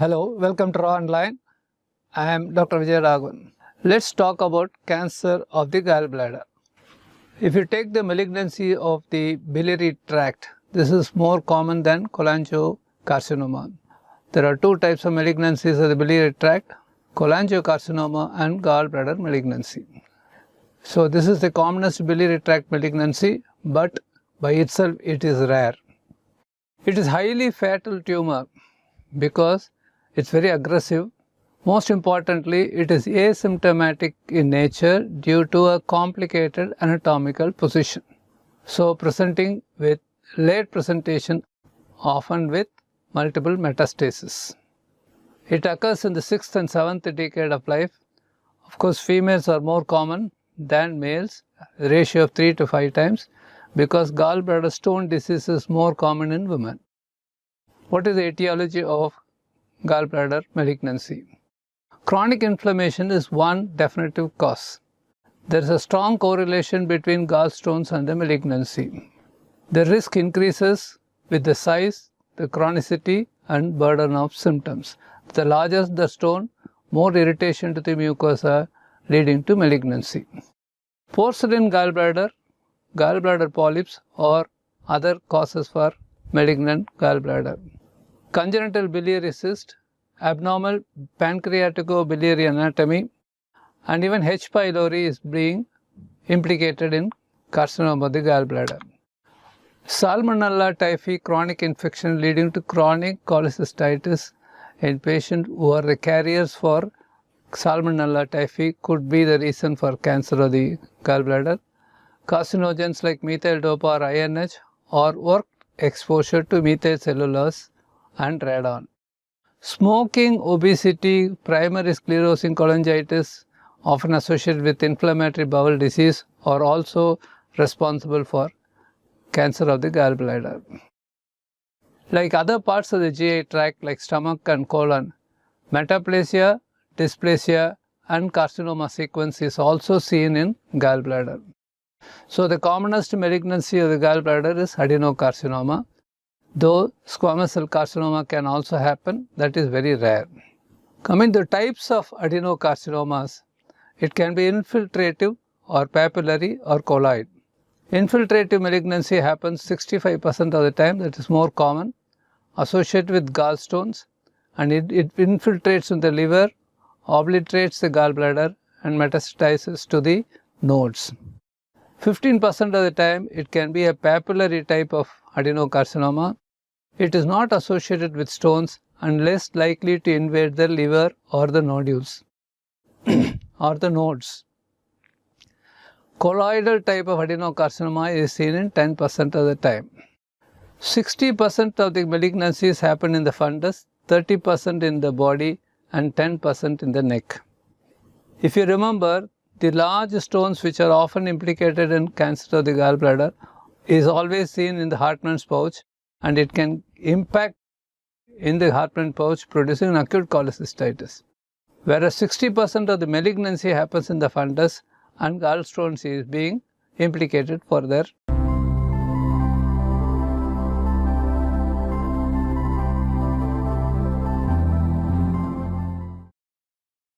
Hello, welcome to Raaonline. I am Dr. Vijay Raghavan. Let's talk about cancer of the gallbladder. If you take the malignancy of the biliary tract, this is more common than cholangiocarcinoma. There are two types of malignancies of the biliary tract, cholangiocarcinoma and gallbladder malignancy. So this is the commonest biliary tract malignancy, but by itself it is rare. It is highly fatal tumor because it's very aggressive. Most importantly, it is asymptomatic in nature due to a complicated anatomical position. So presenting with late presentation, often with multiple metastases. It occurs in the 6th and 7th decade of life. Of course, females are more common than males, a ratio of 3 to 5 times, because gallbladder stone disease is more common in women. What is the etiology of gallbladder malignancy? Chronic inflammation is one definitive cause. There is a strong correlation between gallstones and the malignancy. The risk increases with the size, the chronicity and burden of symptoms. The larger the stone, more irritation to the mucosa, leading to malignancy. Porcelain gallbladder, gallbladder polyps or other causes for malignant gallbladder. Congenital biliary cyst, abnormal pancreaticobiliary anatomy, and even H. pylori is being implicated in carcinoma of the gallbladder. Salmonella typhi chronic infection leading to chronic cholecystitis in patients who are the carriers for Salmonella typhi could be the reason for cancer of the gallbladder. Carcinogens like methyl dopa or INH or work exposure to methyl cellulose and radon. Smoking, obesity, primary sclerosing cholangitis, often associated with inflammatory bowel disease, are also responsible for cancer of the gallbladder. Like other parts of the GI tract like stomach and colon, metaplasia, dysplasia and carcinoma sequence is also seen in gallbladder. So the commonest malignancy of the gallbladder is adenocarcinoma, though squamous cell carcinoma can also happen, that is very rare. Coming to types of adenocarcinomas, it can be infiltrative or papillary or colloid. Infiltrative malignancy happens 65% of the time, that is more common, associated with gallstones, and it infiltrates in the liver, obliterates the gallbladder and metastasizes to the nodes. 15% of the time it can be a papillary type of adenocarcinoma. It is not associated with stones and less likely to invade the liver or the nodules or the nodes. Colloidal type of adenocarcinoma is seen in 10% of the time. 60% of the malignancies happen in the fundus, 30% in the body and 10% in the neck. If you remember, the large stones which are often implicated in cancer of the gallbladder is always seen in the Hartmann's pouch, and it can impact in the Hartmann pouch producing an acute cholecystitis. Whereas 60% of the malignancy happens in the fundus and gallstones is being implicated for their